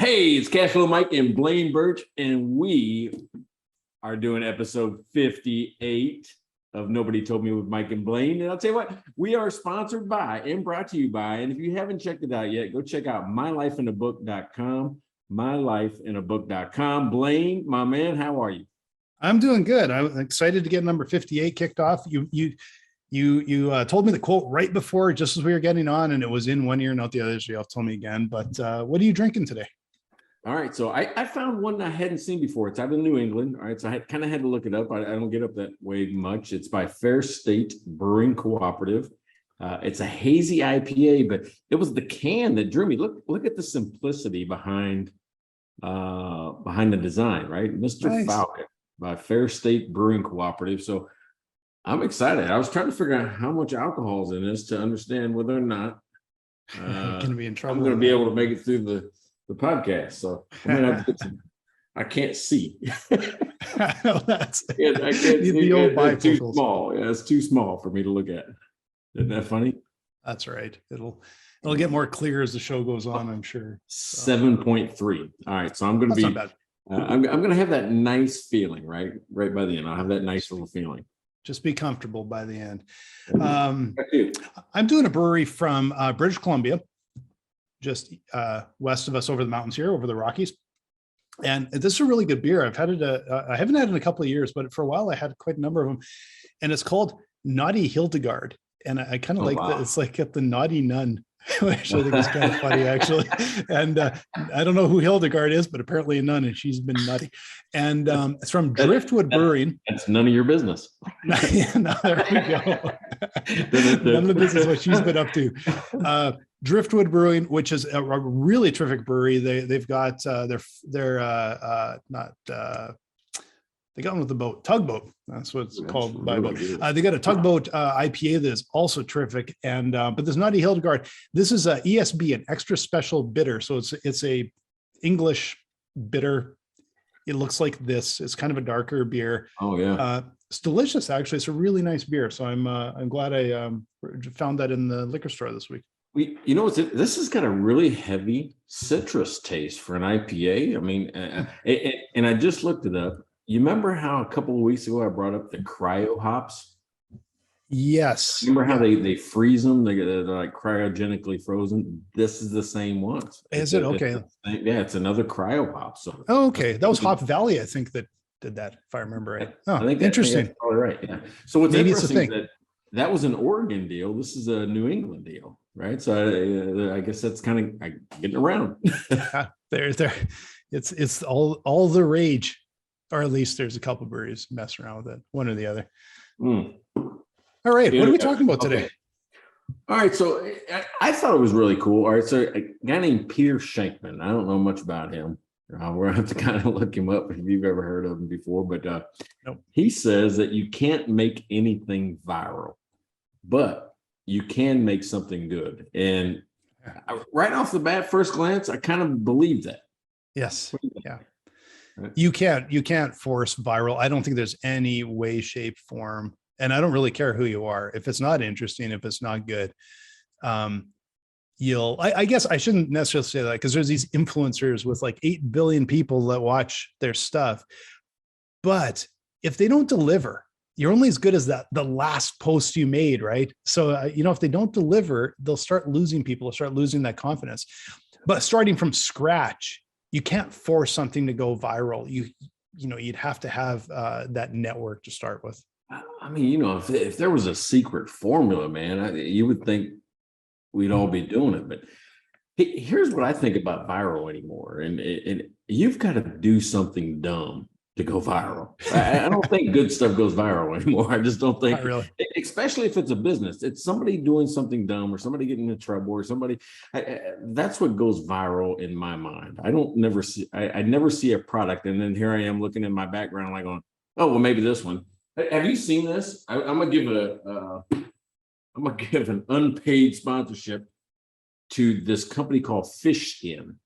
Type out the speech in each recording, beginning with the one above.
Hey, it's Cashflow Mike and Blaine Birch, and we are doing episode 58 of Nobody Told Me with Mike and Blaine. And I'll tell you what, we are sponsored by and brought to you by, and if you haven't checked it out yet, go check out mylifeinabook.com, mylifeinabook.com. Blaine, my man, how are you? I'm doing good. I'm excited to get number 58 kicked off. You told me the quote right before, just as we were getting on, and it was in one ear, not the other. So you'll tell me again. But what are you drinking today? All right, so I found one I hadn't seen before. It's out of New England. All right, so I kind of had to look it up. I don't get up that way much. It's by Fair State Brewing Cooperative. It's a hazy IPA, but it was the can that drew me. Look at the simplicity behind the design, right? Mr. Nice. Falcon by Fair State Brewing Cooperative. So I'm excited. I was trying to figure out how much alcohol is in this to understand whether or not Going to be in trouble. I'm going to be able to make it through the podcast. So I'm gonna have to get some, I can't see. That's I can't the old it's too small. Yeah, it's too small for me to look at. Isn't that funny? That's right. It'll get more clear as the show goes on, I'm sure. 7.3. All right, so I'm going to be. I'm going to have that nice feeling right by the end. I'll have that nice little feeling. Just be comfortable by the end. I'm doing a brewery from British Columbia, just west of us over the mountains here, over the Rockies. And this is a really good beer. I've had it, I haven't had it in a couple of years, but for a while I had quite a number of them. And it's called Naughty Hildegard. And I kind of that. It's like at the Naughty Nun, which I think is kind of funny, actually. And I don't know who Hildegard is, but apparently a nun, and she's been nutty. And it's from Driftwood Brewery. That's none of your business. No, there we go. None of the business what she's been up to. Driftwood Brewing, which is a really terrific brewery. They've got they got one with the boat, tugboat. That's what it's called by boat. They got a tugboat IPA that is also terrific. And but this Naughty Hildegard, this is a ESB, an extra special bitter. So it's a English bitter. It looks like this. It's kind of a darker beer. Oh yeah. It's delicious, actually. It's a really nice beer. So I'm glad I found that in the liquor store this week. You know, this has got a really heavy citrus taste for an IPA. I mean, and I just looked it up. You remember how a couple of weeks ago I brought up the cryo hops? Yes. Remember how they freeze them? They're like cryogenically frozen. This is the same ones. Is it? Okay. It's another cryo hop. So okay, that was Hop Valley, I think, that did that, if I remember right. Oh, I think interesting. That's all right. Yeah. So what's interesting is that was an Oregon deal. This is a New England deal, right? So I guess that's kind of getting around. there. It's all the rage. Or at least there's a couple of breweries messing around with it, one or the other. All right, what are we talking about today? All right, so I thought it was really cool. All right, so a guy named Peter Shankman. I don't know much about him. We're gonna have to kind of look him up if you've ever heard of him before. But nope. He says that you can't make anything viral, but you can make something good. And right off the bat, first glance, I kind of believe that. Yes. Yeah. You can't force viral. I don't think there's any way, shape, form, and I don't really care who you are. If it's not interesting, if it's not good, I guess I shouldn't necessarily say that, because there's these influencers with like 8 billion people that watch their stuff. But if they don't deliver, you're only as good as the last post you made, right? So, if they don't deliver, they'll start losing people, they'll start losing that confidence. But starting from scratch, you can't force something to go viral. You'd have to have that network to start with. I mean, if there was a secret formula, man, you would think we'd all be doing it. But here's what I think about viral anymore. And you've got to do something dumb to go viral. I don't think good stuff goes viral anymore. I just don't think, really. Especially if it's a business. It's somebody doing something dumb or somebody getting into trouble or somebody. That's what goes viral in my mind. I never see a product, and then here I am looking in my background like going, oh well, maybe this one. Have you seen this? I'm gonna give an unpaid sponsorship to this company called Fish Skin.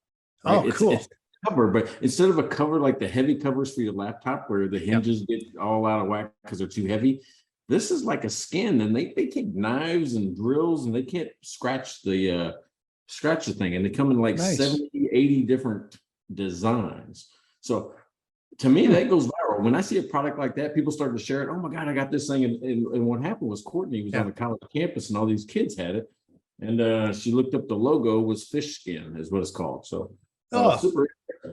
Right? Oh, cool. It's cover, but instead of a cover like the heavy covers for your laptop where the hinges get all out of whack because they're too heavy, this is like a skin, and they take knives and drills, and they can't scratch the thing, and they come in like 70, 80 different designs. So to me, that goes viral. When I see a product like that, people start to share it. Oh my God, I got this thing. And what happened was Courtney was on the college campus and all these kids had it. And she looked up the logo was fish skin is what it's called. So super.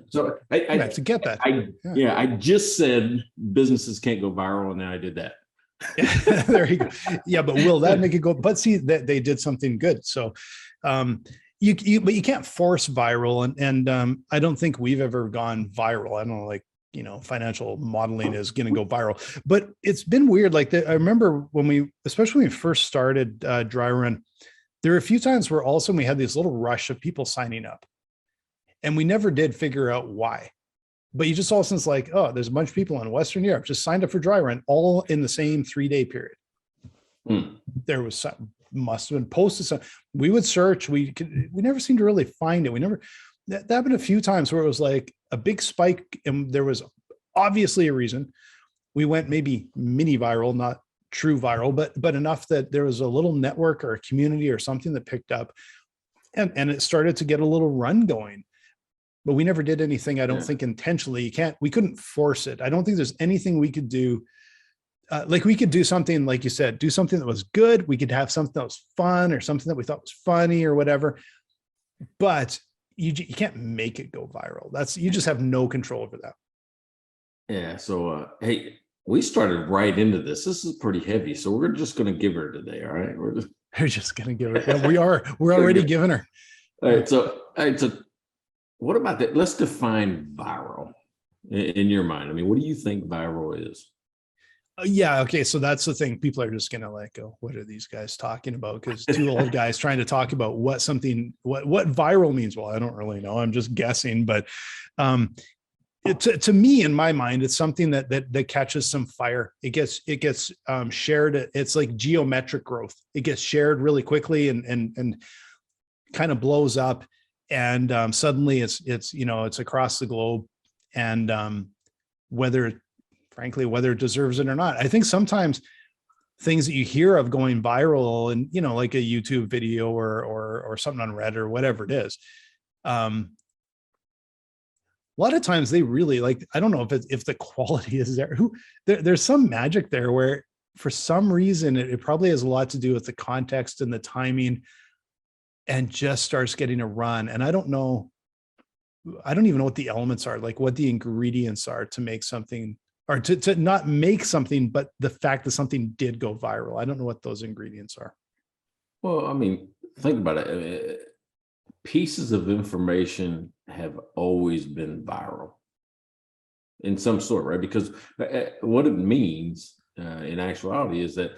So I have to get that. I just said businesses can't go viral, and then I did that. There you go. Yeah, but will that make it go? But see, that they did something good. So but you can't force viral, and I don't think we've ever gone viral. I don't know, like, financial modeling is going to go viral, but it's been weird. Like I remember especially when we first started Dry Run, there were a few times where all of a sudden we had this little rush of people signing up, and we never did figure out why. But you just all of a sudden, it's like, oh, there's a bunch of people in Western Europe just signed up for Dry Run all in the same 3-day period. There was some, must have been posted. Some, we would search. We never seemed to really find it. That happened a few times where it was like a big spike, and there was obviously a reason. We went maybe mini viral, not true viral, but enough that there was a little network or a community or something that picked up, and it started to get a little run going. But we never did anything, I don't think, intentionally. We couldn't force it. I don't think there's anything we could do. Like we could do something, like you said, do something that was good. We could have something that was fun or something that we thought was funny or whatever. But you can't make it go viral. You just have no control over that. Yeah. So, hey, we started right into this. This is pretty heavy. So we're just going to give her today. All right. We're just going to give her. Yeah, we're already giving her. All right. So what about that? Let's define viral in your mind. I mean, what do you think viral is? Yeah. Okay. So that's the thing. People are just going to like, oh, what are these guys talking about? Because two old guys trying to talk about what viral means. Well, I don't really know. I'm just guessing. But to me, in my mind, it's something that catches some fire. It gets shared. It's like geometric growth. It gets shared really quickly and kind of blows up. And suddenly it's across the globe, and whether it deserves it or not. I think sometimes things that you hear of going viral and, like a YouTube video or something on Reddit or whatever it is. A lot of times they really I don't know if the quality is there. There's some magic there where for some reason it probably has a lot to do with the context and the timing, and just starts getting a run. And I don't even know what the elements are, like what the ingredients are to make something, or to not make something, but the fact that something did go viral. I don't know what those ingredients are. Well, I mean, think about it. Pieces of information have always been viral in some sort, right? Because what it means in actuality is that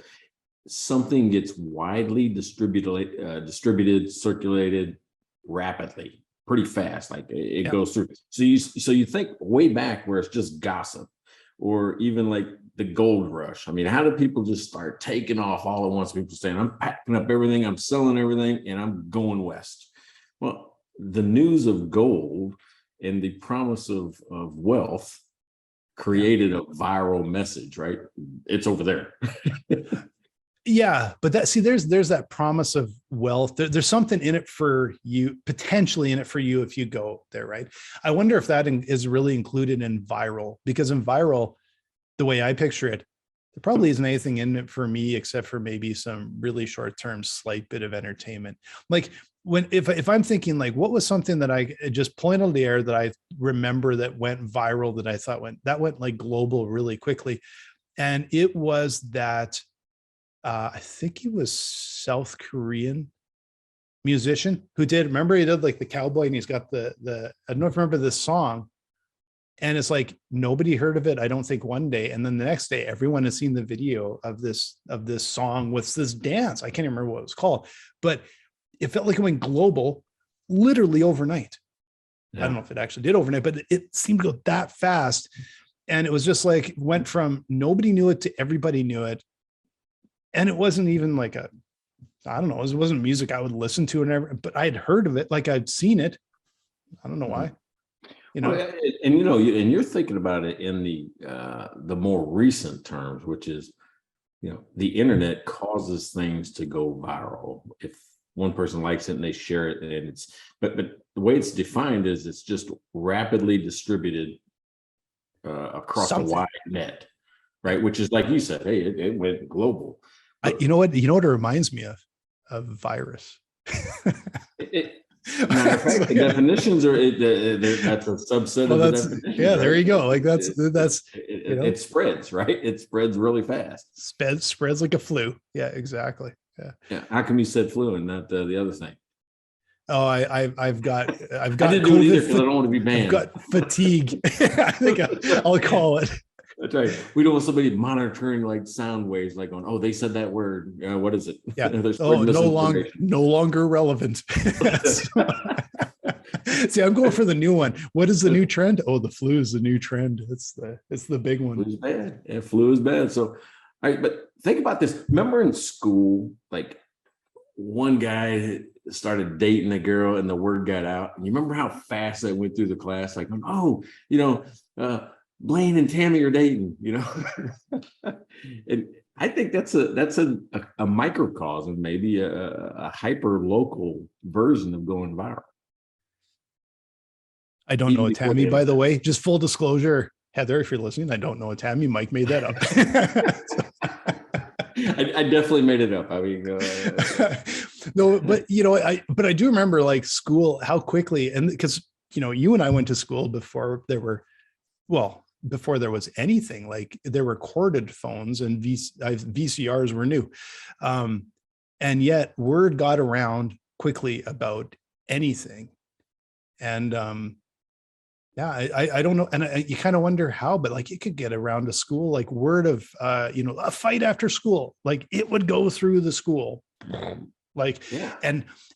something gets widely distributed, circulated rapidly, pretty fast. Like it goes through. So you think way back where it's just gossip, or even like the gold rush. I mean, how do people just start taking off all at once? People saying, I'm packing up everything, I'm selling everything, and I'm going west. Well, the news of gold and the promise of wealth created a viral message, right? It's over there. Yeah, but there's that promise of wealth. There's something in it for you, potentially in it for you if you go there, right? I wonder if that is really included in viral, because in viral, the way I picture it, there probably isn't anything in it for me except for maybe some really short-term slight bit of entertainment. Like if I'm thinking like, what was something that I just point on the air that I remember that went viral, that I thought went like global really quickly, and it was that. I think he was South Korean musician who he did like the cowboy, and he's got the I don't know if you remember this song, and it's like nobody heard of it, I don't think, one day, and then the next day everyone has seen the video of this song with this dance. I can't remember what it was called, but it felt like it went global literally overnight. I don't know if it actually did overnight, but it seemed to go that fast, and it was just like went from nobody knew it to everybody knew it. And it wasn't even like I don't know, it wasn't music I would listen to, but I had heard of it, like I'd seen it. I don't know why, Well, and you're thinking about it in the more recent terms, which is, the internet causes things to go viral. If one person likes it and they share it, and it's but the way it's defined is it's just rapidly distributed across a wide net, right? Which is like you said, hey, it went global. You know what? You know what it reminds me of? Of virus. Matter of fact, the definitions are that's a subset of the definition. Yeah, right? There you go. Like it spreads, right? It spreads really fast. Spreads like a flu. Yeah, exactly. Yeah. How come you said flu and not the other thing? Oh, I've got I didn't do it either because I don't want to be banned. I've got fatigue. I think I'll call it. That's right. We don't want somebody monitoring like sound waves, like going, "Oh, they said that word. What is it?" Yeah. No longer relevant. See, I'm going for the new one. What is the new trend? Oh, the flu is the new trend. It's the big one. Flu is bad. Yeah, flu is bad. So, all right, but think about this. Remember in school, like one guy started dating a girl and the word got out. And you remember how fast that went through the class? Like, oh, Blaine and Tammy are dating, and I think that's a microcosm, maybe a hyper local version of going viral. I don't know a Tammy, by the way. Just full disclosure, Heather, if you're listening, I don't know a Tammy. Mike made that up. I definitely made it up. I mean, no, but I do remember like school, how quickly, and because you and I went to school before there was anything, like there were corded phones and VCRs were new. And yet word got around quickly about anything. And I don't know. And you kind of wonder how, but like it could get around to school, like word of, a fight after school, like it would go through the school. Like, yeah.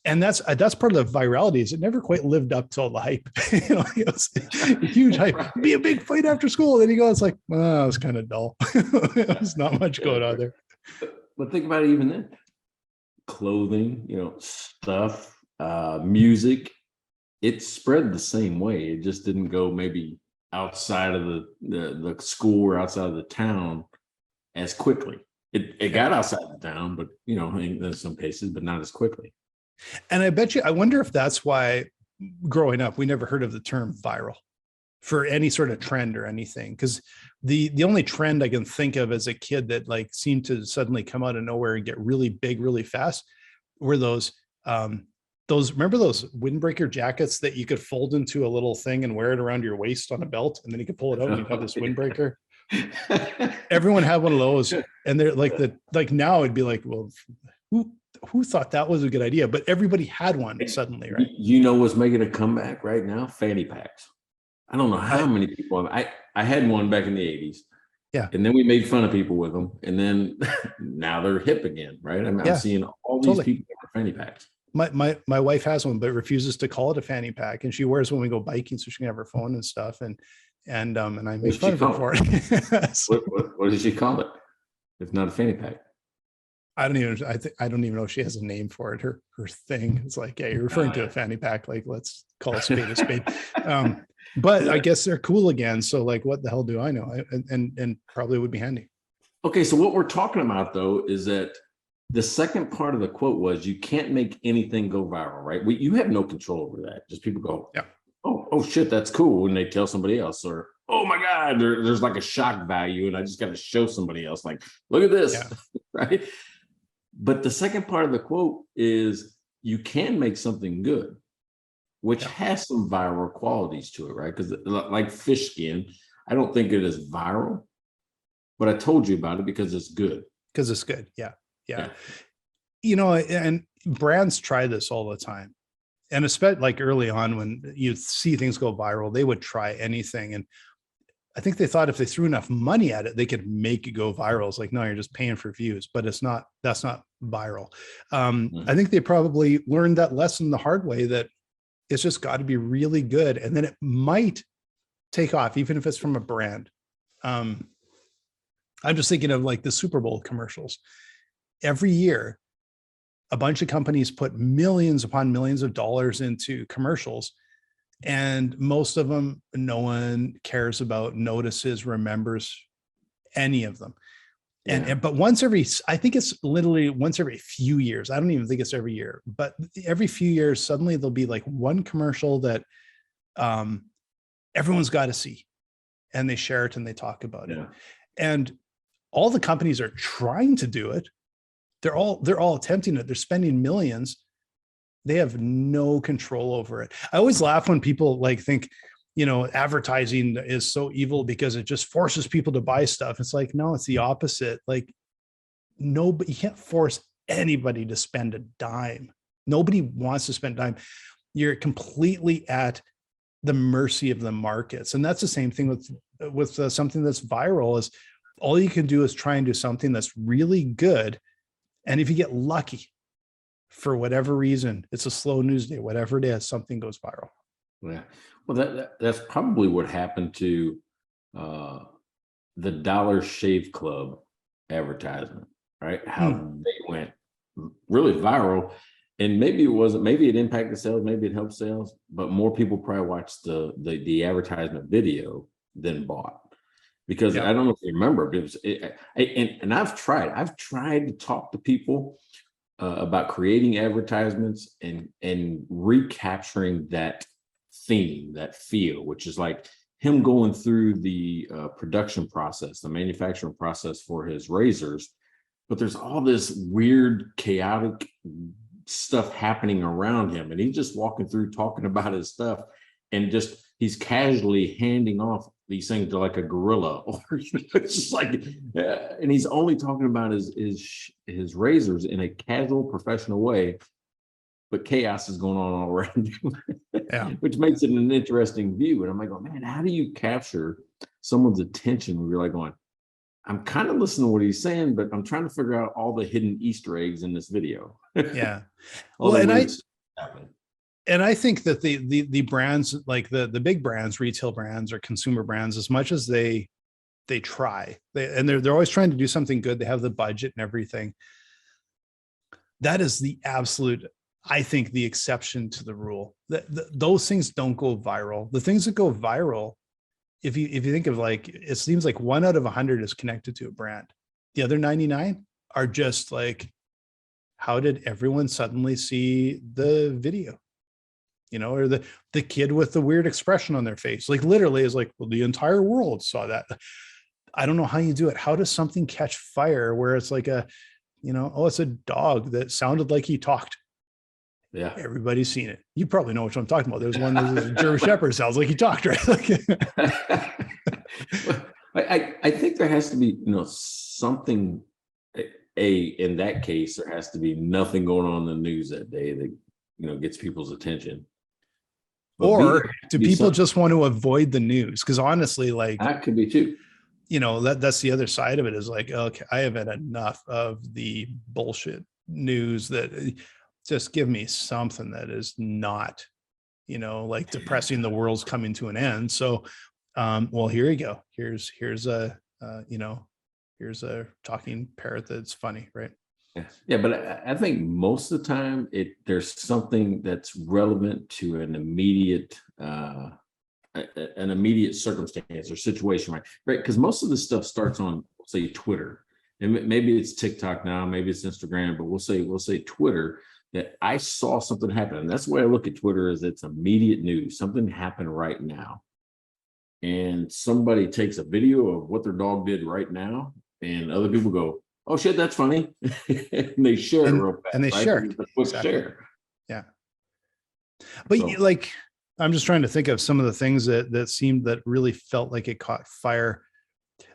And that's part of the virality is it never quite lived up till the hype. It was a huge hype. Right. Be a big fight after school. Then you go, it's like, it was kind of dull. There's not much going on there. But think about it even then. Clothing, stuff, music, it spread the same way. It just didn't go maybe outside of the school or outside of the town as quickly. It got outside the town, but in some cases, but not as quickly. And I wonder if that's why growing up, we never heard of the term viral for any sort of trend or anything. Because the only trend I can think of as a kid that like seemed to suddenly come out of nowhere and get really big, really fast were those remember those windbreaker jackets that you could fold into a little thing and wear it around your waist on a belt, and then you could pull it out and you'd have this windbreaker. Everyone had one of those, and they're like now it'd be like, well, who thought that was a good idea? But everybody had one suddenly, right? What's making a comeback right now? Fanny packs. I don't know how many people. I had one back in the 80s. Yeah. And then we made fun of people with them, and then now they're hip again, right? I'm seeing all these people with fanny packs. My wife has one, but refuses to call it a fanny pack, and she wears when we go biking so she can have her phone and stuff. And I make fun of her for it. So, what did she call it? If not a fanny pack, I don't even know if she has a name for it. Her thing is like, yeah, you're referring to a fanny pack. Like, let's call a spade a spade. But I guess they're cool again. So like, what the hell do I know? And probably would be handy. Okay, so what we're talking about though is that the second part of the quote was you can't make anything go viral, right? You have no control over that. Just people go, yeah. Oh shit, that's cool. When they tell somebody else, or oh my God, there's like a shock value, and I just got to show somebody else, like, look at this, right? But the second part of the quote is you can make something good, which has some viral qualities to it, right? Because like fish skin, I don't think it is viral, but I told you about it because it's good. Because it's good, yeah. And brands try this all the time. And especially like early on when you see things go viral, they would try anything. And I think they thought if they threw enough money at it, they could make it go viral. It's like, no, you're just paying for views, but that's not viral. I think they probably learned that lesson the hard way, that it's just got to be really good. And then it might take off, even if it's from a brand. I'm just thinking of like the Super Bowl commercials. Every year, a bunch of companies put millions upon millions of dollars into commercials, and most of them, no one cares about, notices, remembers any of them. But once every, I think it's literally once every few years. I don't even think it's every year, but every few years, suddenly there'll be like one commercial that everyone's got to see, and they share it and they talk about it. And all the companies are trying to do it. They're all attempting it. They're spending millions. They have no control over it. I always laugh when people like think, advertising is so evil because it just forces people to buy stuff. It's like, no, it's the opposite. Like, nobody, you can't force anybody to spend a dime. Nobody wants to spend a dime. You're completely at the mercy of the markets. And that's the same thing with something that's viral. Is all you can do is try and do something that's really good. And if you get lucky, for whatever reason, it's a slow news day, whatever it is, something goes viral. Yeah. Well, that's probably what happened to the Dollar Shave Club advertisement, right? How they went really viral. And maybe it impacted sales, maybe it helped sales, but more people probably watched the advertisement video than bought. Because I don't know if you remember, but and I've tried to talk to people about creating advertisements and recapturing that theme, that feel, which is like him going through the production process, the manufacturing process for his razors. But there's all this weird, chaotic stuff happening around him, and he's just walking through talking about his stuff, and just he's casually handing off these things to like a gorilla, or it's just like, and he's only talking about his razors in a casual, professional way, but chaos is going on all around him, which makes it an interesting view. And I'm like, oh man, how do you capture someone's attention when you're like going, I'm kind of listening to what he's saying, but I'm trying to figure out all the hidden Easter eggs in this video. Yeah. Well, and I think that the brands, like the big brands, retail brands or consumer brands, as much as they try, they're always trying to do something good. They have the budget and everything. That is the absolute, I think, the exception to the rule. Those things don't go viral. The things that go viral, if you think of, like, it seems like 1 out of 100 is connected to a brand. The other 99 are just like, how did everyone suddenly see the video? Or the kid with the weird expression on their face, like literally is like, well, the entire world saw that. I don't know how you do it. How does something catch fire where it's like it's a dog that sounded like he talked. Yeah. Everybody's seen it. You probably know what I'm talking about. There's one that's a German Shepherd, sounds like he talked, right? I think there has to be, something, in that case, there has to be nothing going on in the news that day that, gets people's attention. But or do people just want to avoid the news? Because honestly, like, that could be too. That's the other side of it, is like, okay, I have had enough of the bullshit news. That just give me something that is not, like depressing, the world's coming to an end. So, well, here you go. Here's a talking parrot that's funny, right? Yeah, but I think most of the time there's something that's relevant to an immediate circumstance or situation, right? Because most of the stuff starts on, say, Twitter, and maybe it's TikTok now, maybe it's Instagram, but we'll say Twitter. That I saw something happen, and that's the way I look at Twitter, is it's immediate news. Something happened right now, and somebody takes a video of what their dog did right now, and other people go, oh shit, that's funny. And they share it real fast. And they share it. Exactly. Share. Yeah. But like, I'm just trying to think of some of the things that really felt like it caught fire.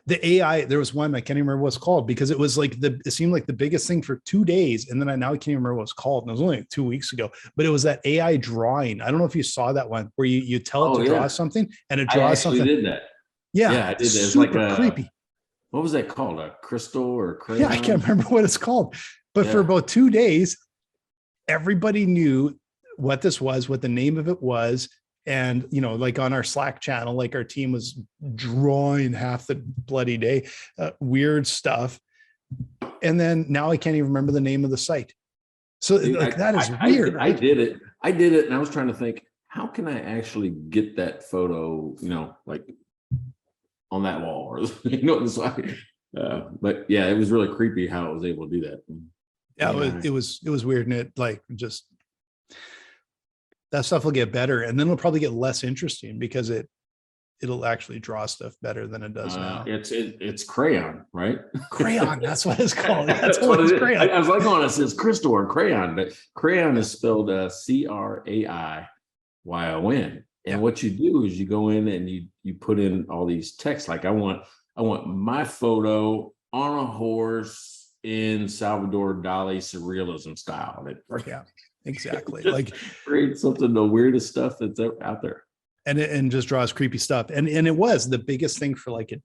The AI, there was one, I can't even remember what it's called, because it was like it seemed like the biggest thing for 2 days. And then I can't even remember what it's called. And it was only like 2 weeks ago, but it was that AI drawing. I don't know if you saw that one where you tell it to draw something and it draws something. I did that. Yeah. I did that. It's super like creepy. What was that called? A crystal or crayon? Yeah, I can't remember what it's called. But for about 2 days, everybody knew what this was, what the name of it was. And, like on our Slack channel, like our team was drawing half the bloody day, weird stuff. And then now I can't even remember the name of the site. So that is weird. I did it. And I was trying to think, how can I actually get that photo, like on that wall, or But yeah, it was really creepy how it was able to do that. Yeah, Yeah. it was weird, and it like just that stuff will get better, and then it'll probably get less interesting because it'll actually draw stuff better than it does now. It's crayon, right? Crayon, that's what it's called. That's what it is. Crayon. I was like, oh, it says crystal or crayon, but crayon is spelled CRAIYON. And what you do is you go in and you put in all these texts. Like I want my photo on a horse in Salvador Dali surrealism style. Yeah, exactly. Like create something, the weirdest stuff that's out there. And just draws creepy stuff. And it was the biggest thing for like it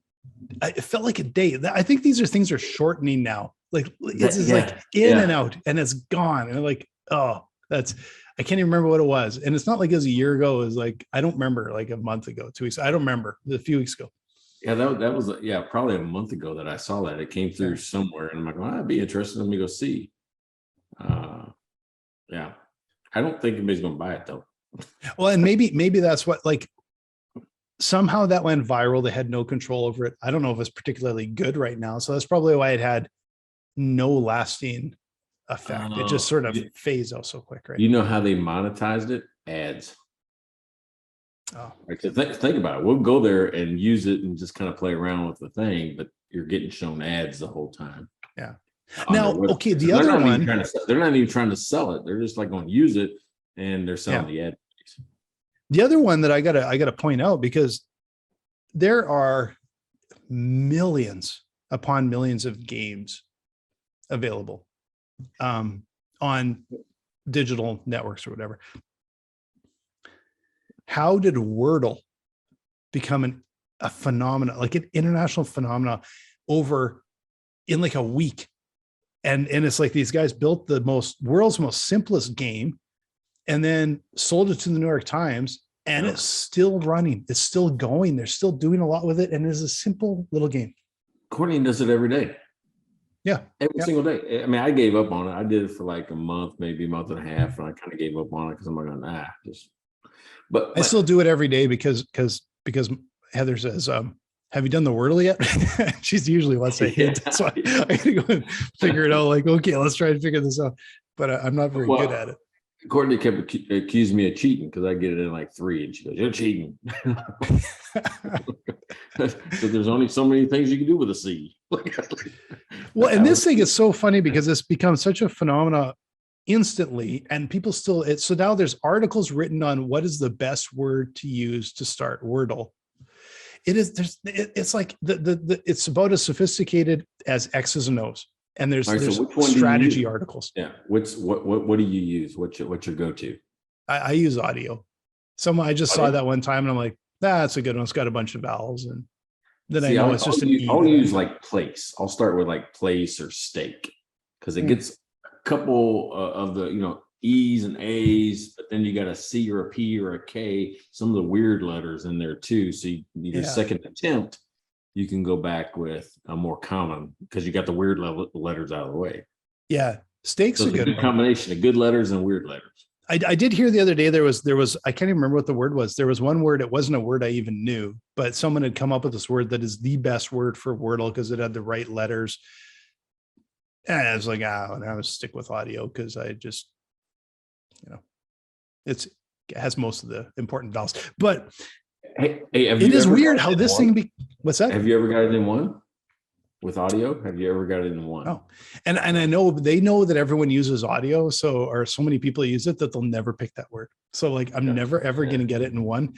felt like a day. I think these are things are shortening now. Like it's just like in and out and it's gone. And like, oh, I can't even remember what it was. And it's not like it was a year ago. It was like, I don't remember, like a month ago, 2 weeks. I don't remember, a few weeks ago. Yeah, that was probably a month ago that I saw that. It came through somewhere, and I'm like, well, that'd be interesting. Let me go see. Yeah, I don't think anybody's gonna buy it though. Well, and maybe that's what, like, somehow that went viral. They had no control over it. I don't know if it's particularly good right now. So that's probably why it had no lasting effect. It just sort of phased out so quick, right? You know how they monetized it? Ads. Oh, like, think about it. We'll go there and use it and just kind of play around with the thing, but you're getting shown ads the whole time. Yeah. Now, okay, the other one, they're not even trying to sell it. They're just like going to use it, and they're selling the ad. The other one that I gotta point out, because there are millions upon millions of games available on digital networks or whatever. How did Wordle become a phenomenon, like an international phenomenon, over in like a week? And it's like these guys built the world's most simplest game and then sold it to the New York Times, and it's still running. It's still going. They're still doing a lot with it. And it's a simple little game. Courtney does it every day. Yeah. Every single day. I mean, I gave up on it. I did it for like a month, maybe a month and a half. And I kind of gave up on it because I'm like, but I still do it every day because Heather says, have you done the Wordle yet? She's usually wants a hint. So I got to go and figure it out. Like, okay, let's try to figure this out. But I'm not very good at it. Courtney kept accusing me of cheating because I get it in like 3, and she goes, "You're cheating." So there's only so many things you can do with a C. Well, and this thing is so funny because it's become such a phenomenon instantly, and people still. So now there's articles written on what is the best word to use to start Wordle. It is. It's like it's about as sophisticated as X's and O's. And there's strategy articles. Yeah. What do you use? What's your go-to? I use audio. I just saw that one time and I'm like, that's a good one. It's got a bunch of vowels. And then I know it's just an E. I'll use like place. I'll start with like place or steak, because it gets a couple of the, E's and A's, but then you got a C or a P or a K, some of the weird letters in there too. So you need a second attempt. You can go back with a more common, because you got the weird letters out of the way. Yeah. Steak's a good combination of good letters and weird letters. I did hear the other day, there was, I can't even remember what the word was. There was one word. It wasn't a word I even knew, but someone had come up with this word that is the best word for Wordle because it had the right letters. And I was like, and I would stick with audio because I just, it has most of the important vowels, but Hey, it is weird how this thing what's that? Have you ever got it in one with audio? Have you ever got it in one? Oh, and I know they know that everyone uses audio, or so many people use it that they'll never pick that word. So like, I'm never ever going to get it in one.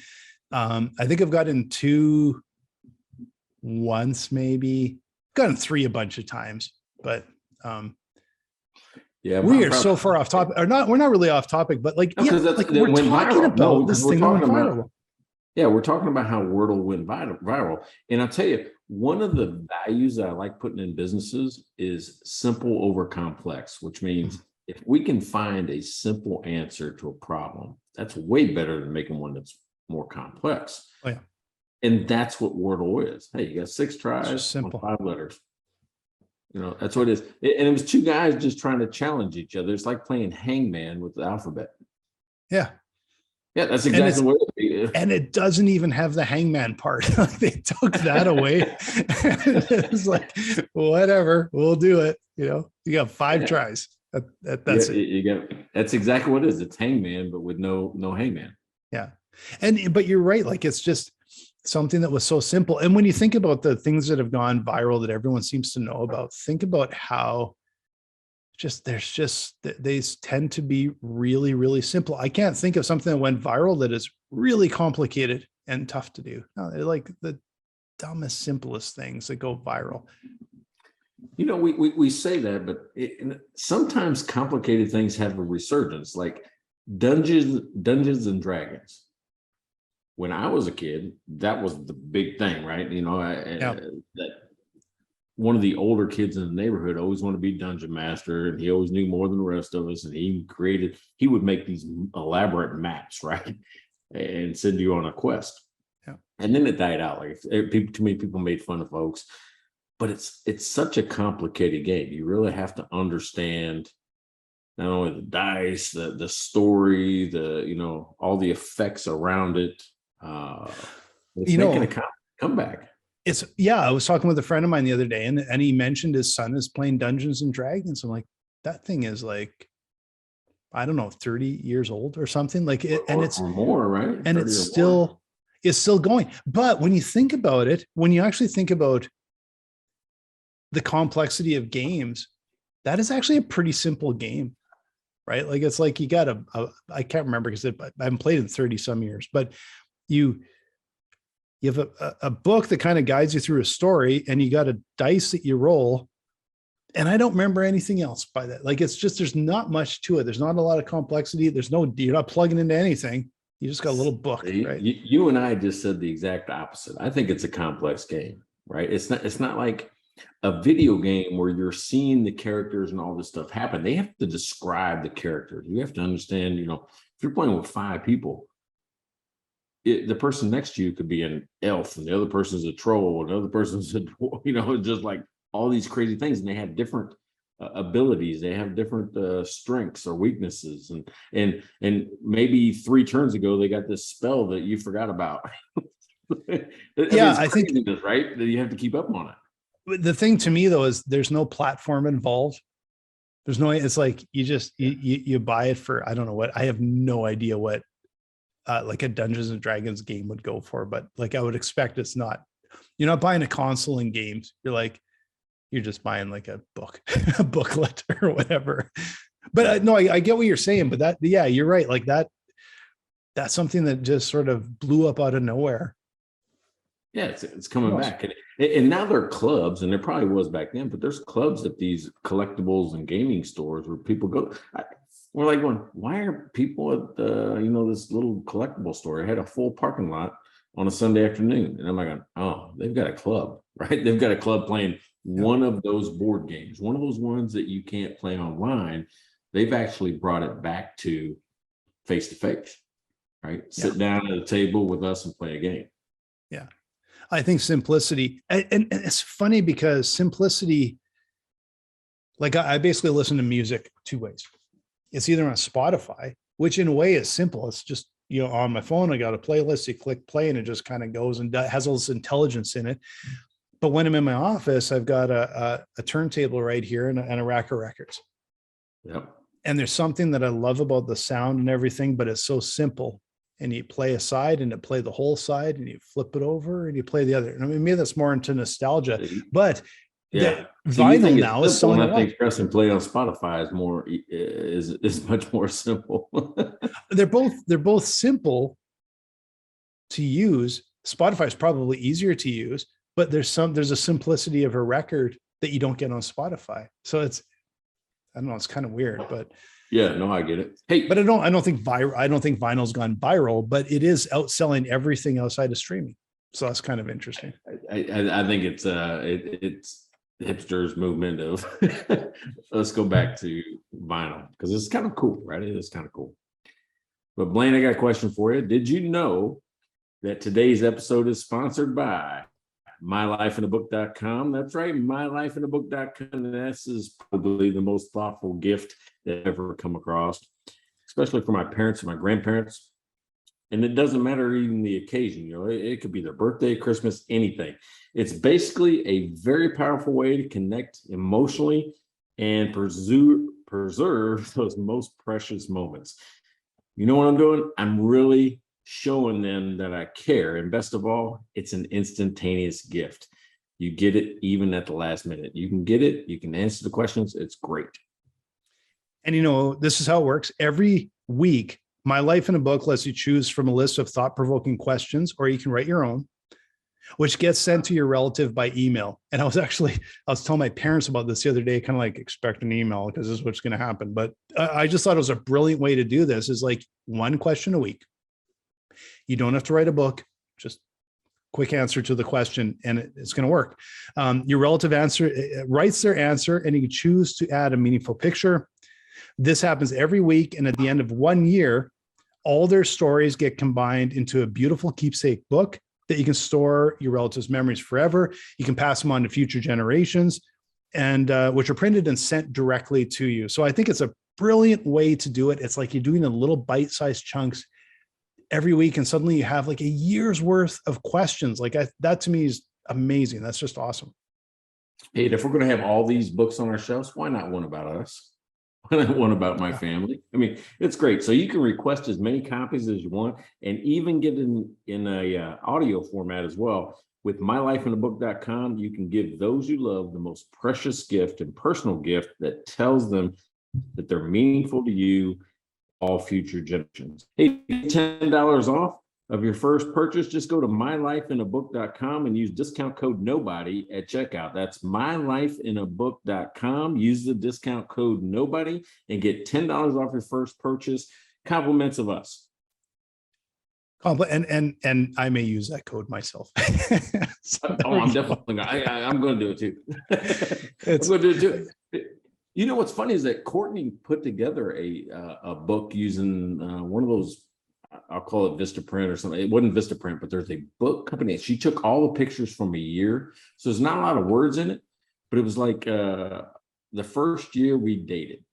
I think I've gotten 2 once, maybe gotten 3 a bunch of times, but yeah, weird. So far off topic, or not? We're not really off topic, but like, we're talking about this thing going viral. Yeah, we're talking about how Wordle went viral. And I'll tell you, one of the values that I like putting in businesses is simple over complex, which means if we can find a simple answer to a problem, that's way better than making one that's more complex. Oh, yeah. And that's what Wordle is. Hey, you got 6 tries, simple 5 letters. That's what it is. And it was 2 guys just trying to challenge each other. It's like playing hangman with the alphabet. Yeah. Yeah, that's And exactly what it is. and it doesn't even have the hangman part. Like they took that away. It's like, whatever, we'll do it. You got 5 Yeah, tries. yeah, That's it. you got that's exactly what it is. It's hangman, but with no hangman. Yeah. But you're right. Like it's just something that was so simple. And when you think about the things that have gone viral that everyone seems to know about, think about how they tend to be really, really simple. I can't think of something that went viral that is really complicated and tough to do. No, they're like the dumbest, simplest things that go viral. We say that, but sometimes complicated things have a resurgence, like Dungeons and Dragons. When I was a kid, that was the big thing, right? That one of the older kids in the neighborhood always wanted to be dungeon master, and he always knew more than the rest of us. And he would make these elaborate maps, right, and send you on a quest. Yeah. And then it died out. Like too many people made fun of folks, but it's such a complicated game. You really have to understand not only the dice, the story, all the effects around it. It's making a comeback. I was talking with a friend of mine the other day, and he mentioned his son is playing Dungeons and Dragons. I'm like, that thing is like, I don't know, 30 years old or something like it. And it's more, right? And it's still going. But when you think about it, when you actually think about the complexity of games, that is actually a pretty simple game, right? Like it's like you got I can't remember because I haven't played in 30 some years, but you have a book that kind of guides you through a story, and you got a dice that you roll. And I don't remember anything else by that. Like, it's just, there's not much to it. There's not a lot of complexity. You're not plugging into anything. You just got a little book, right? You and I just said the exact opposite. I think it's a complex game, right? It's not like a video game where you're seeing the characters and all this stuff happen. They have to describe the characters. You have to understand, if you're playing with 5 people, the person next to you could be an elf, and the other person's a troll, and the other person's a just like all these crazy things, and they have different abilities. They have different strengths or weaknesses, and maybe 3 turns ago they got this spell that you forgot about. I think right that you have to keep up on it. The thing to me though is there's no platform involved. There's no. It's like you buy it for, I don't know what. I have no idea what. Like a Dungeons and Dragons game would go for, but like I would expect you're not buying a console in games. You're just buying like a book, a booklet or whatever. But no, I get what you're saying, but you're right. Like that's something that just sort of blew up out of nowhere. Yeah, it's coming back. And now there are clubs, and there probably was back then, but there's clubs at these collectibles and gaming stores where people go. We're like going, why are people at this little collectible store? It had a full parking lot on a Sunday afternoon. And I'm like, oh, they've got a club, right? They've got a club playing one of those board games, one of those ones that you can't play online. They've actually brought it back to face-to-face, right? Sit down at a table with us and play a game. Yeah. I think simplicity, and it's funny because simplicity, like I basically listen to music 2 ways. It's either on Spotify, which in a way is simple. It's just, on my phone, I got a playlist, you click play and it just kind of goes and has all this intelligence in it. But when I'm in my office, I've got a turntable right here and a rack of records. Yep. And there's something that I love about the sound and everything, but it's so simple. And you play a side and you play the whole side and you flip it over and you play the other. And I mean, maybe that's more into nostalgia, but vinyl now is something I think press and play on Spotify is much more simple. They're both simple to use. Spotify is probably easier to use, but there's a simplicity of a record that you don't get on Spotify. So it's kind of weird, but yeah, no, I get it. Hey, but I don't think vinyl's gone viral, but it is outselling everything outside of streaming. So that's kind of interesting. I think it's hipsters movement of let's go back to vinyl because it's kind of cool, right? It is kind of cool. But Blaine, I got a question for you. Did you know that today's episode is sponsored by mylifeinabook.com? That's right, mylifeinabook.com. This is probably the most thoughtful gift that I've ever come across, especially for my parents and my grandparents. And it doesn't matter even the occasion, it could be their birthday, Christmas, anything. It's basically a very powerful way to connect emotionally and preserve those most precious moments. You know what I'm doing? I'm really showing them that I care. And best of all, it's an instantaneous gift. You get it even at the last minute. You can get it. You can answer the questions. It's great. And this is how it works. Every week, My Life in a Book lets you choose from a list of thought-provoking questions, or you can write your own, which gets sent to your relative by email. And I was telling my parents about this the other day, kind of like expect an email because this is what's going to happen. But I just thought it was a brilliant way to do this, is like one question a week. You don't have to write a book, just quick answer to the question, and it's going to work. Your relative writes their answer, and you can choose to add a meaningful picture. This happens every week. And at the end of 1 year, all their stories get combined into a beautiful keepsake book that you can store your relatives' memories forever. You can pass them on to future generations, and which are printed and sent directly to you. So I think it's a brilliant way to do it. It's like you're doing a little bite-sized chunks every week, and suddenly you have like a year's worth of questions. That to me is amazing. That's just awesome. Hey, if we're going to have all these books on our shelves, why not one about us? Why not one about my family? I mean, it's great. So you can request as many copies as you want, and even get in a audio format as well. With mylifeinabook.com, you can give those you love the most precious gift and personal gift that tells them that they're meaningful to you, all future generations. Hey, $10 off of your first purchase. Just go to mylifeinabook.com and use discount code NOBODY at checkout. That's mylifeinabook.com. Use the discount code NOBODY and get $10 off your first purchase. Compliments of us. And I may use that code myself. I'm definitely I'm going to do it too. I'm going to do it too. You know what's funny is that Courtney put together a book using one of those, I'll call it Vistaprint or something. It wasn't Vistaprint, but there's a book company. She took all the pictures from a year, so there's not a lot of words in it. But it was like the first year we dated,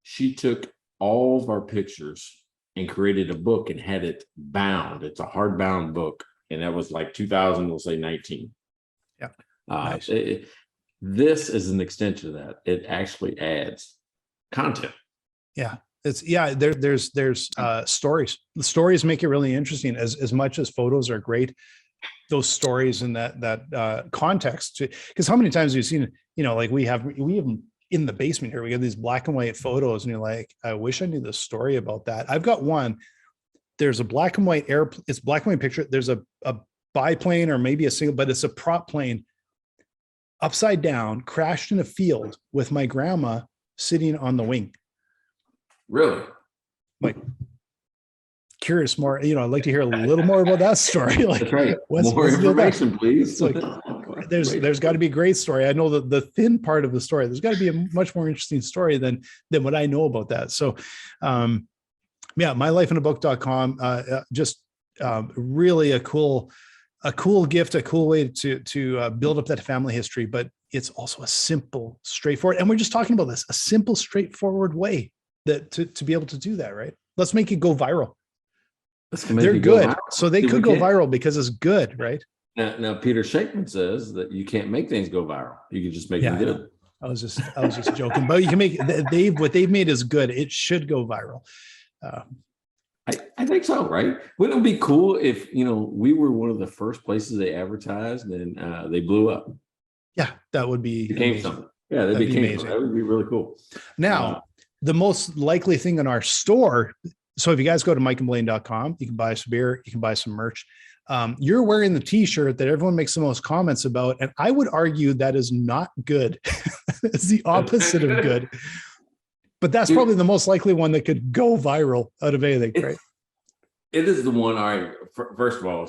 she took all of our pictures and created a book and had it bound. It's a hardbound book, and that was like 2019. Yeah, nice. This is an extension of that. It actually adds content. Yeah, there's stories. The stories make it really interesting. As much as photos are great, those stories and that context. Because how many times have you seen, like we have in the basement here, we have these black and white photos, and you're like, I wish I knew the story about that. I've got one. There's a black and white it's black and white picture. There's a biplane or maybe a single, but it's a prop plane upside down, crashed in a field with my grandma sitting on the wing. Really? Like, curious more, I'd like to hear a little more about that story. Like, that's right. More information, please. Like, there's got to be a great story. I know the thin part of the story. There's got to be a much more interesting story than what I know about that. So, mylifeinabook.com, just really a cool gift, a cool way to build up that family history. But it's also a simple, straightforward, and we're just talking about this, a simple, straightforward way that to be able to do that, right? Let's make it go viral. They're good, so they could go viral because it's good, right? Now, Peter Shankman says that you can't make things go viral. You can just make them good. I was just joking, but you can make what they've made is good. It should go viral. I think so, right? Wouldn't it be cool if we were one of the first places they advertised and they blew up? Yeah, that would be became something. Yeah, that'd be amazing. That would be really cool. Now, the most likely thing in our store. So if you guys go to mikeandblaine.com, you can buy some beer, you can buy some merch. You're wearing the t-shirt that everyone makes the most comments about. And I would argue that is not good. It's the opposite of good. But that's probably the most likely one that could go viral out of anything, right? It is the one. All right. First of all,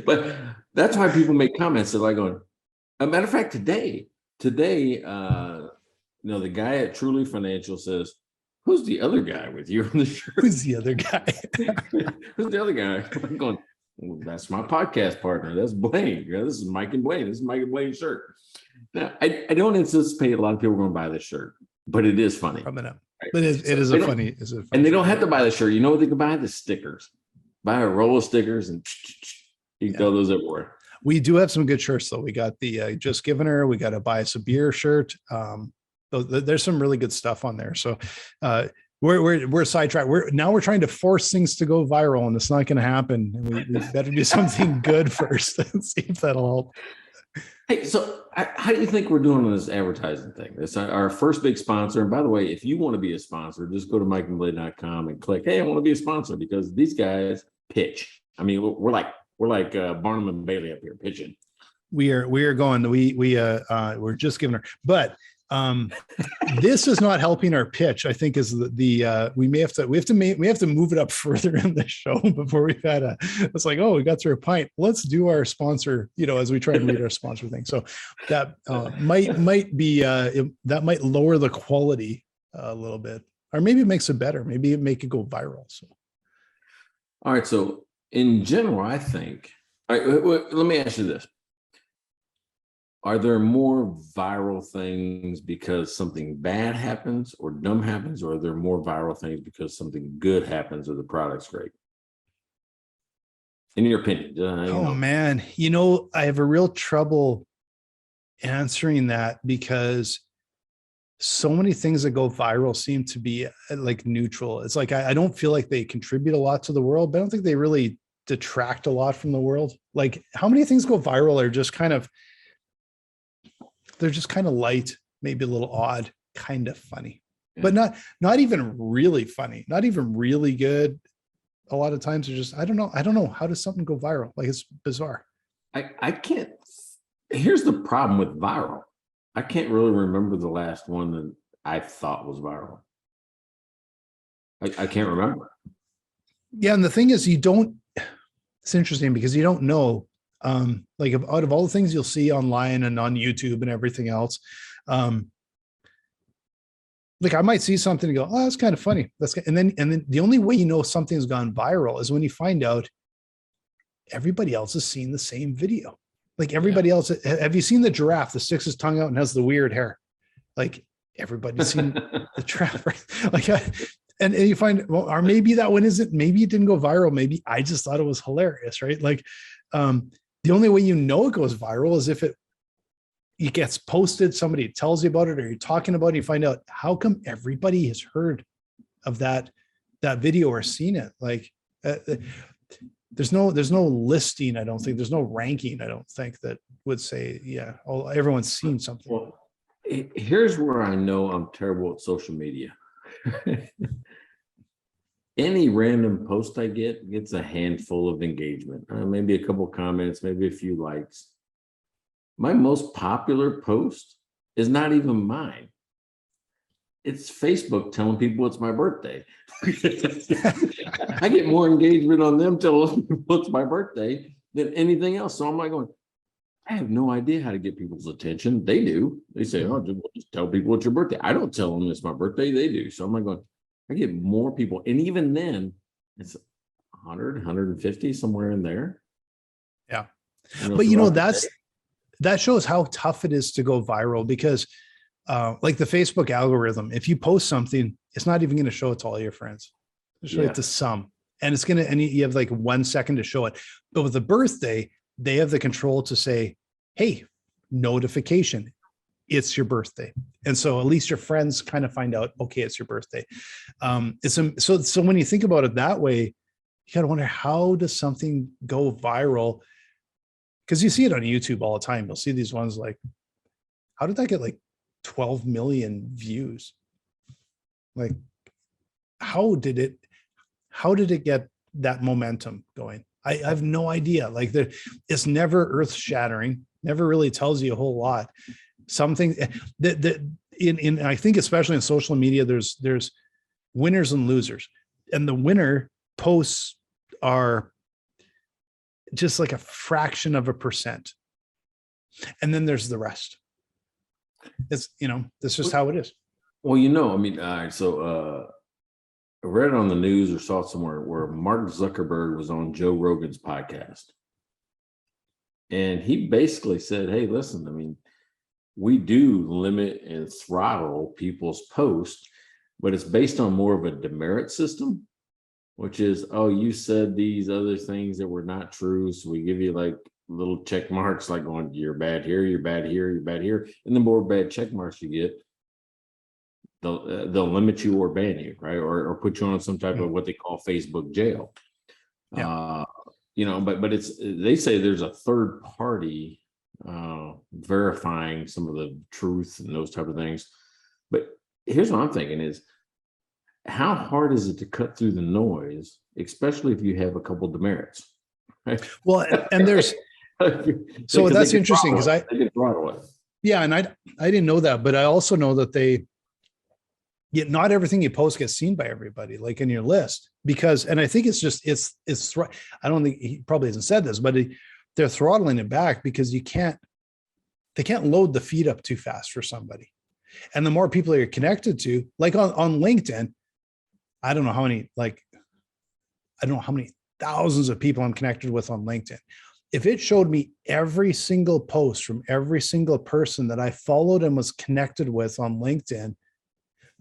but that's why people make comments. They're like going, a matter of fact, today, the guy at Truly Financial says, who's the other guy with you on the shirt? Who's the other guy? Who's the other guy? I'm going, well, that's my podcast partner. That's Blaine. This is Mike and Blaine. This is Mike and Blaine's shirt. Now, I don't anticipate a lot of people are going to buy this shirt, but it is funny. But it is They a don't- funny, And they don't have to buy the shirt. You know what they can buy? The stickers. Buy a roll of stickers and you can throw those everywhere. We do have some good shirts though. We got the Just Giving Her. We got a Buy Us a Beer shirt. There's some really good stuff on there. So we're sidetracked. We're trying to force things to go viral, and it's not going to happen. We better do something good first and see if that'll help. Hey, so how do you think we're doing on this advertising thing? It's our first big sponsor. And by the way, if you want to be a sponsor, just go to mikeandblaine.com and click, hey, I want to be a sponsor, because these guys pitch. I mean, we're like Barnum and Bailey up here pitching. We are going. We're Just Giving Her, but this is not helping our pitch. I think is we have to move it up further in the show before we've had it's like, oh, we got through a pint. Let's do our sponsor, as we try and read our sponsor thing. So that might be that might lower the quality a little bit, or maybe it makes it better. Maybe it make it go viral. So, all right. So in general, I think. All right, let me ask you this. Are there more viral things because something bad happens or dumb happens, or are there more viral things because something good happens or the product's great? In your opinion? Man, I have a real trouble answering that because so many things that go viral seem to be like neutral. It's like I don't feel like they contribute a lot to the world, but I don't think they really detract a lot from the world. Like, how many things go viral are just kind of, they're just kind of light, maybe a little odd, kind of funny, but not even really funny, not even really good. A lot of times they're just, I don't know. How does something go viral? Like, it's bizarre. I can't, here's the problem with viral. I can't really remember the last one that I thought was viral. I can't remember. Yeah. And the thing is, it's interesting because you don't know, like out of all the things you'll see online and on YouTube and everything else, like I might see something and go, oh, that's kind of funny. And then the only way something's gone viral is when you find out everybody else has seen the same video. Like everybody else, have you seen the giraffe that sticks his tongue out and has the weird hair? Like everybody's seen the giraffe, right? Like, and you find, well, or maybe that one isn't, maybe it didn't go viral. Maybe I just thought it was hilarious, right? Like, the only way it goes viral is if it gets posted, somebody tells you about it, or you're talking about it, you find out how come everybody has heard of that video or seen it. Like there's no listing. I don't think there's no ranking. I don't think that would say, yeah, everyone's seen something. Well, here's where I know I'm terrible at social media. Any random post I gets a handful of engagement, maybe a couple comments, maybe a few likes. My most popular post is not even mine. It's Facebook telling people it's my birthday. I get more engagement on them telling people it's my birthday than anything else. So I'm like going, I have no idea how to get people's attention. They do. They say, oh, just tell people it's your birthday. I don't tell them it's my birthday. They do. So I'm like going, I get more people. And even then, it's 100, 150, somewhere in there. Yeah. But that shows how tough it is to go viral because like the Facebook algorithm, if you post something, it's not even going to show it to all your friends. It'll show it to some. And it's and you have like 1 second to show it. But with the birthday, they have the control to say, hey, notification, it's your birthday. And so at least your friends kind of find out, okay, it's your birthday. So when you think about it that way, you got to wonder, how does something go viral? Because you see it on YouTube all the time. You'll see these ones like, how did that get like 12 million views? Like, how did it get that momentum going? I have no idea. Like, it's never earth shattering, never really tells you a whole lot. Something that in I think especially in social media, there's winners and losers, and the winner posts are just like a fraction of a percent, and then there's the rest. It's that's just how it is. Well, I mean, all right, so I read it on the news or saw it somewhere where Mark Zuckerberg was on Joe Rogan's podcast, and he basically said, hey, listen, I mean, we do limit and throttle people's posts, but it's based on more of a demerit system, which is, oh, you said these other things that were not true. So we give you like little check marks, like going, you're bad here, you're bad here, you're bad here. And the more bad check marks you get, they'll limit you or ban you, right? Or put you on some type of what they call Facebook jail. Yeah. But they say there's a third party verifying some of the truth and those type of things. But here's what I'm thinking is, how hard is it to cut through the noise, especially if you have a couple demerits? Right? Well, and there's so that's interesting because and I didn't know that, but I also know that not everything you post gets seen by everybody, like in your list, because, and I think it's I don't think he probably hasn't said this, but they're throttling it back because they can't load the feed up too fast for somebody. And the more people you're connected to, like on LinkedIn, I don't know how many thousands of people I'm connected with on LinkedIn. If it showed me every single post from every single person that I followed and was connected with on LinkedIn,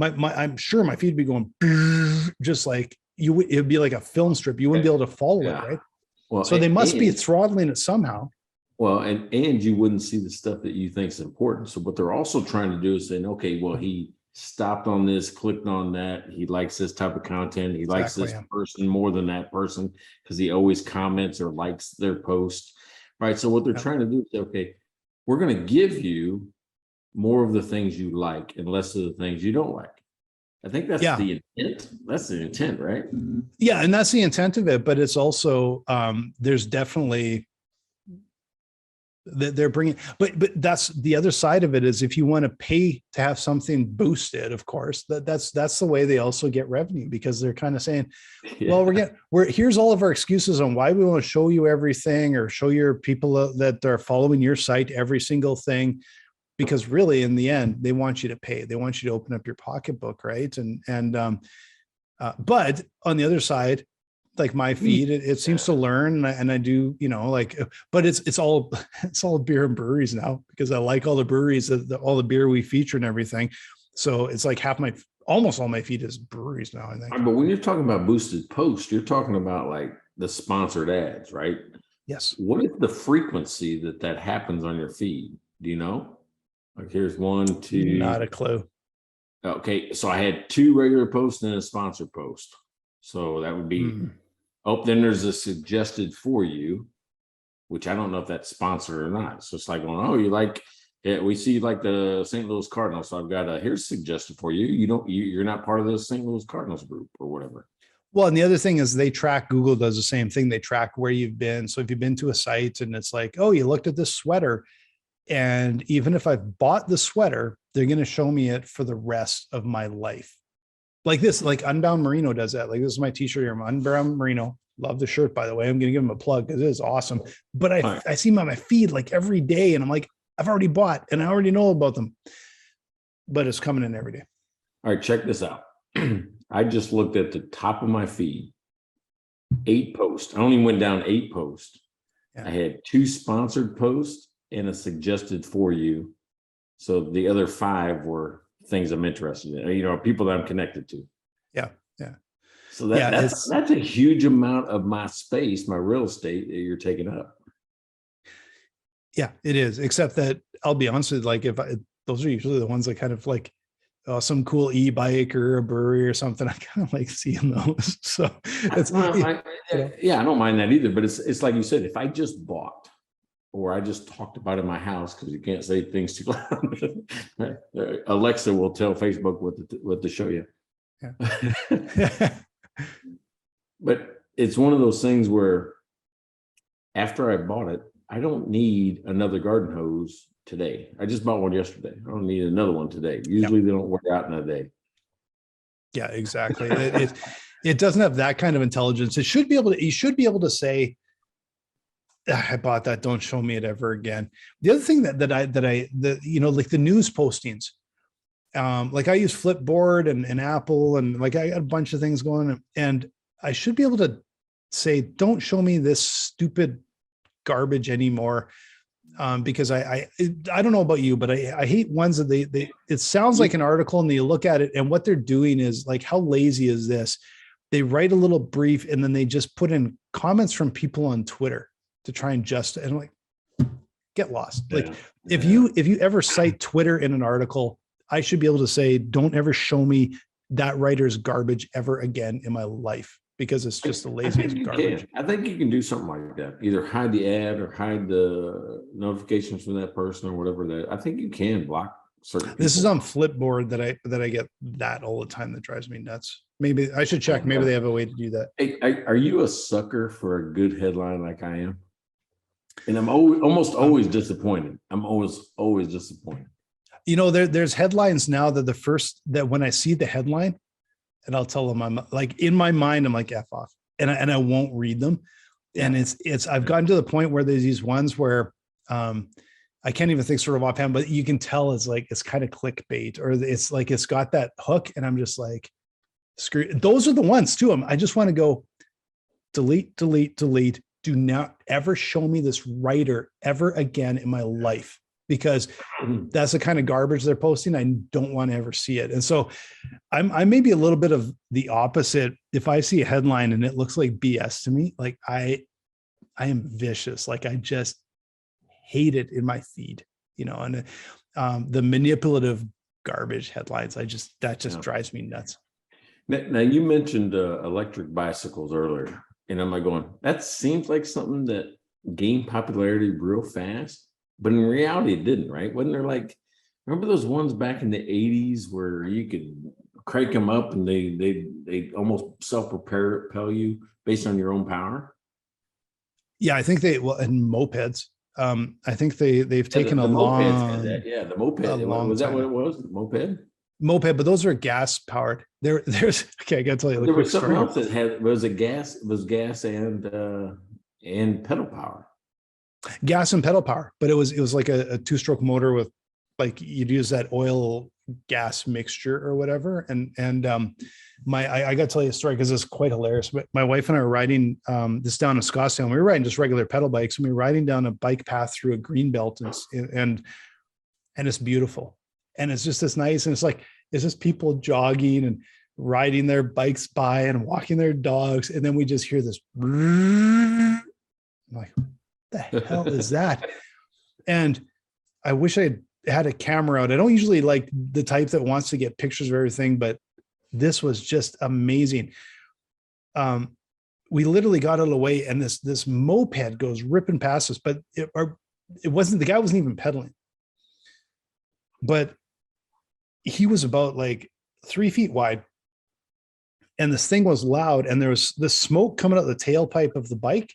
I'm sure my feed would be going just like it'd be like a film strip. You wouldn't be able to follow it, right? Well, so they must be throttling it somehow. Well, and you wouldn't see the stuff that you think is important. So what they're also trying to do is saying, okay, well, he stopped on this, clicked on that. He likes this type of content. He likes this person more than that person because he always comments or likes their post, right? So what they're trying to do is say, okay, we're going to give you more of the things you like and less of the things you don't like. I think that's the intent. That's the intent, right? Yeah, and that's the intent of it. But it's also there's definitely that they're bringing, but that's the other side of it is if you want to pay to have something boosted, of course, that's the way they also get revenue, because they're kind of saying, well, here's all of our excuses on why we want to show you everything or show your people that are following your site every single thing. Because really, in the end, they want you to pay. They want you to open up your pocketbook, right? But on the other side, like my feed, it seems to learn, and I do, but it's all beer and breweries now, because I like all the breweries, all the beer we feature and everything. So it's like almost all my feed is breweries now, I think. But when you're talking about boosted posts, you're talking about like the sponsored ads, right? Yes. What is the frequency that happens on your feed? Do you know? Like here's 1, 2. Not a clue. Okay, so I had 2 regular posts and a sponsored post. So that would be, then there's a suggested for you, which I don't know if that's sponsored or not. So it's like, you like, we see you like the St. Louis Cardinals. So I've got here's suggested for you. You're not part of the St. Louis Cardinals group or whatever. Well, and the other thing is Google does the same thing. They track where you've been. So if you've been to a site and it's like, oh, you looked at this sweater, and even if I've bought the sweater, they're going to show me it for the rest of my life. Like Unbound Merino does that. Like this is my t-shirt here. I'm Unbound Merino. Love the shirt, by the way. I'm going to give them a plug because it is awesome. But I see them on my feed like every day, and I'm like, I've already bought and I already know about them. But it's coming in every day. All right, check this out. I just looked at the top of my feed. 8 posts. I only went down 8 posts. Yeah. I had 2 sponsored posts and a suggested for you. So the other 5 were things I'm interested in, people that I'm connected to. Yeah. Yeah. So that's a huge amount of my space, my real estate that you're taking up. Yeah, it is. Except that I'll be honest with you, those are usually the ones that kind of like some cool e-bike or a brewery or something. I kind of like seeing those. So it's, I don't mind that either. But it's like you said, if I just bought, or I just talked about in my house, because you can't say things too loud. Alexa will tell Facebook what to show you. Yeah. But it's one of those things where after I bought it, I don't need another garden hose today. I just bought one yesterday. I don't need another one today. Usually they don't work out in a day. Yeah, exactly. It doesn't have that kind of intelligence. You should be able to say, I bought that. Don't show me it ever again. The other thing that like the news postings, like I use Flipboard and Apple, and like I got a bunch of things going, and I should be able to say, don't show me this stupid garbage anymore. because I don't know about you, but I hate ones that they it sounds like an article and you look at it and what they're doing is like, how lazy is this? They write a little brief and then they just put in comments from people on Twitter to try and and like, get lost. Yeah. Like if you ever cite Twitter in an article, I should be able to say, don't ever show me that writer's garbage ever again in my life, because it's just the laziest garbage. I think you can do something like that. Either hide the ad or hide the notifications from that person or whatever that. I think you can block certain people. This is on Flipboard that I get that all the time. That drives me nuts. Maybe I should check. Maybe they have a way to do that. Hey, are you a sucker for a good headline like I am? And I'm almost always disappointed. I'm always disappointed. You know, there's headlines now that when I see the headline, and I'll tell them, I'm like, in my mind, I'm like, F off, and I won't read them. And I've gotten to the point where there's these ones where I can't even think sort of offhand, but you can tell it's like, it's kind of clickbait, or it's like, it's got that hook. And I'm just like, screw. Those are the ones too. I just want to go delete. Do not ever show me this writer ever again in my life, because that's the kind of garbage they're posting. I don't want to ever see it. And so I may be a little bit of the opposite. If I see a headline and it looks like BS to me, like I am vicious. Like I just hate it in my feed, you know, and the manipulative garbage headlines, that just drives me nuts. Now you mentioned electric bicycles earlier, and I'm like going, that seems like something that gained popularity real fast. But in reality, it didn't, right? Wasn't there like, remember those ones back in the 80s where you could crank them up and they almost self-propel you based on your own power? Yeah, I think and mopeds. I think they've taken the a long, the moped. Was that what it was? Moped, but those are gas powered. There's okay. I gotta tell you, there was something else that was gas and pedal power. Gas and pedal power, but it was like a two-stroke motor with, like, you'd use that oil gas mixture or whatever. And I got to tell you a story because it's quite hilarious. But my wife and I were riding this down in Scottsdale, and we were riding just regular pedal bikes, and we were riding down a bike path through a green belt, and it's beautiful, and it's just this nice, and it's just people jogging and riding their bikes by and walking their dogs, and then we just hear this. I'm like, the hell is that? And I wish I had a camera out. I don't usually like the type that wants to get pictures of everything, but this was just amazing. We literally got out of the way, and this moped goes ripping past us, but the guy wasn't even pedaling, but he was about like 3 feet wide, and this thing was loud, and there was the smoke coming out the tailpipe of the bike,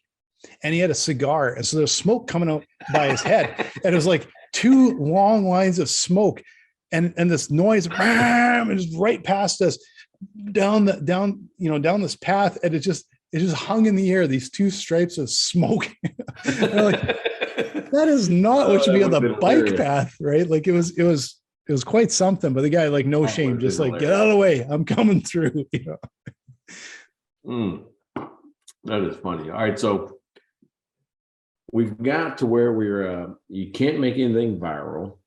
and he had a cigar, and so there's smoke coming out by his head, and it was like two long lines of smoke, and this noise, and just right past us down this path, and it just hung in the air, these two stripes of smoke. Like, that is not what should be on the bike path, right? Like it was quite something, but the guy, like, no shame, just like, get out of the way, I'm coming through, you know. That is funny. All right, so we've got to where you can't make anything viral,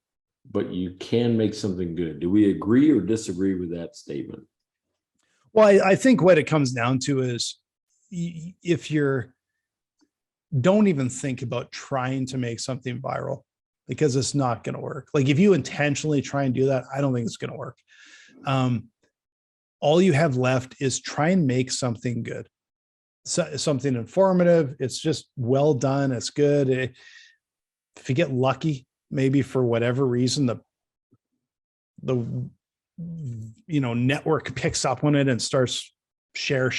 but you can make something good. Do we agree or disagree with that statement? Well, I think what it comes down to is, if don't even think about trying to make something viral, because it's not going to work. Like, if you intentionally try and do that, I don't think it's going to work. All you have left is try and make something good. Something informative. It's just well done. It's good. If you get lucky, maybe for whatever reason, the network picks up on it and starts share.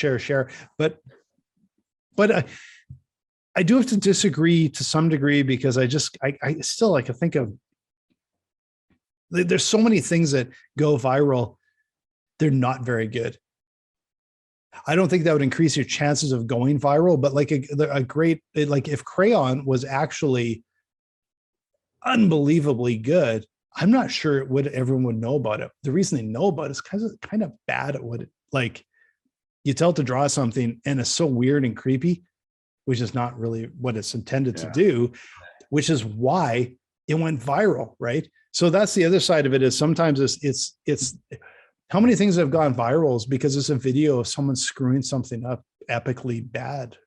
But I do have to disagree to some degree, because I still like to think of, there's so many things that go viral. They're not very good. I don't think that would increase your chances of going viral, but like if Crayon was actually unbelievably good, I'm not sure everyone would know about it. The reason they know about it is because it's kind of bad at what you tell it to draw something and it's so weird and creepy, which is not really what it's intended to do. which is why it went viral, right? So that's the other side of it, is sometimes it's how many things have gone viral is because it's a video of someone screwing something up epically bad.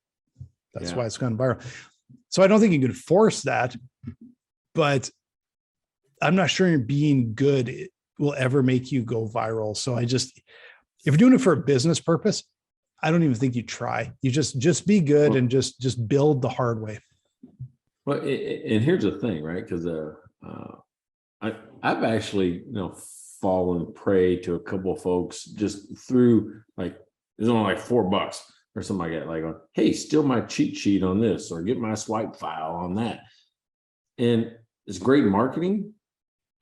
That's why it's gone viral. So I don't think you could force that, but I'm not sure being good will ever make you go viral. So if you're doing it for a business purpose, I don't even think you try. You just be good and just build the hard way. Well, and here's the thing, right? Because I've actually, fallen prey to a couple of folks just through, like, it's only like $4 or something like that. Like, hey, steal my cheat sheet on this, or get my swipe file on that. And it's great marketing,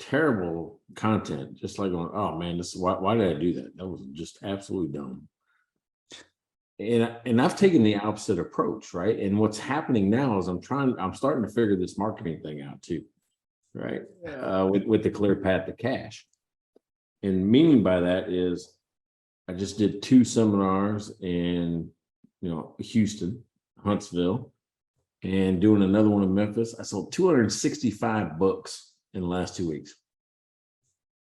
terrible content. Just like going, oh man, this is why did I do that? That was just absolutely dumb. And I've taken the opposite approach, right? And what's happening now is I'm starting to figure this marketing thing out too, right? With the clear path to cash. And meaning by that is I just did 2 seminars in, Houston, Huntsville, and doing another one in Memphis. I sold 265 books in the last 2 weeks. Is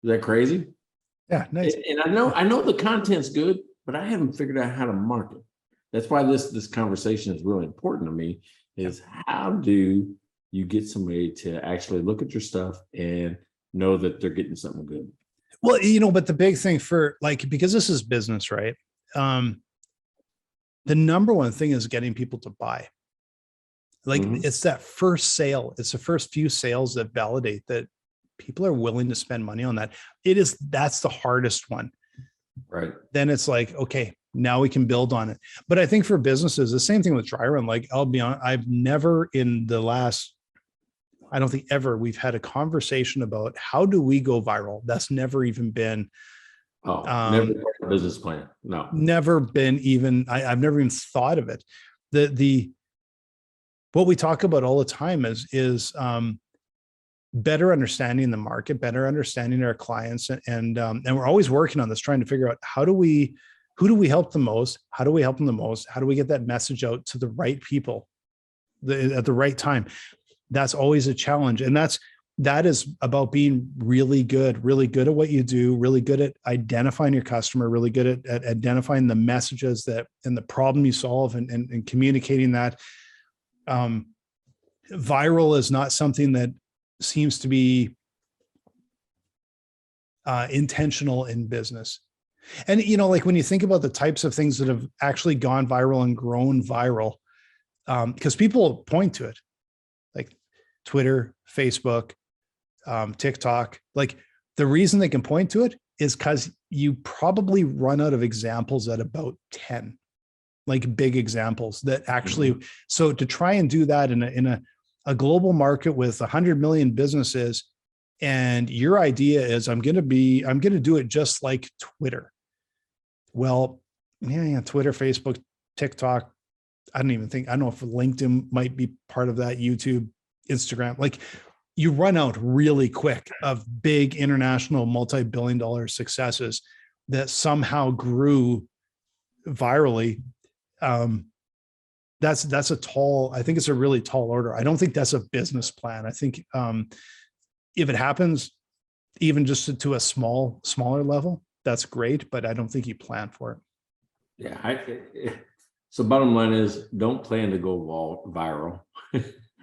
that crazy? Yeah, nice. And I know the content's good, but I haven't figured out how to market. That's why this conversation is really important to me, is how do you get somebody to actually look at your stuff and know that they're getting something good? Well, but the big thing for, like, because this is business, right? The number one thing is getting people to buy. Like, it's that first sale. It's the first few sales that validate that people are willing to spend money on that. That's the hardest one. Right. Then it's like, okay, now we can build on it. But I think for businesses, the same thing with dry run. Like, I'll be honest, I've never in the last, I don't think ever, we've had a conversation about how do we go viral. That's never even been. Never a business plan. No, never been even. I've never even thought of it. What we talk about all the time is better understanding the market, better understanding our clients, and we're always working on this, trying to figure out who do we help the most? How do we help them the most? How do we get that message out to the right people at the right time? That's always a challenge. And that is about being really good at what you do, really good at identifying your customer, really good at identifying the messages and the problem you solve, and communicating that. Viral is not something that seems to be intentional in business. And, like, when you think about the types of things that have actually gone viral and grown viral, because people point to it, like Twitter, Facebook, TikTok, like, the reason they can point to it is because you probably run out of examples at about 10, like big examples that actually, so to try and do that in a global market with 100 million businesses, and your idea is I'm going to do it just like Twitter. Well, yeah, Twitter, Facebook, TikTok. I don't know if LinkedIn might be part of that, YouTube, Instagram. Like, you run out really quick of big international multi-billion-dollar successes that somehow grew virally. That's I think it's a really tall order. I don't think that's a business plan. I think if it happens, even just to a smaller level, that's great, but I don't think you plan for it. Yeah. So bottom line is, don't plan to go viral.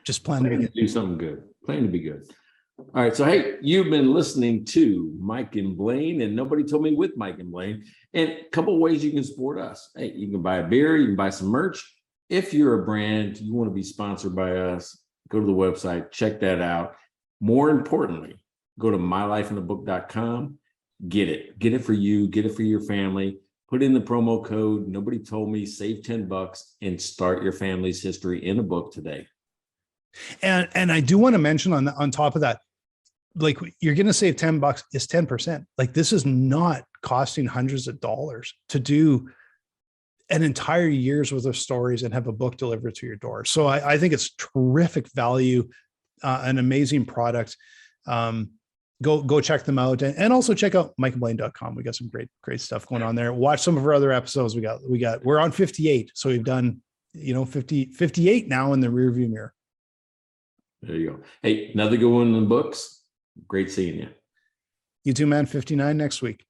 Just plan to do something good. Plan to be good. All right. So, hey, you've been listening to Mike and Blaine, and Nobody Told Me with Mike and Blaine. And a couple of ways you can support us. Hey, you can buy a beer, you can buy some merch. If you're a brand, you want to be sponsored by us, go to the website, check that out. More importantly, go to mylifeinabook.com, get it for you, get it for your family, put in the promo code Nobody Told Me, save $10, and start your family's history in a book today. And I do want to mention on top of that, like, you're going to save $10 is 10%. Like, this is not costing hundreds of dollars to do an entire year's worth of stories and have a book delivered to your door. So I think it's terrific value, an amazing product. Go check them out, and also check out mikeandblaine.com. We got some great stuff going on there. Watch some of our other episodes. We're on 58. So we've done, 58 now in the rearview mirror. There you go. Hey, another good one in the books. Great seeing you. You too, man. 59 next week.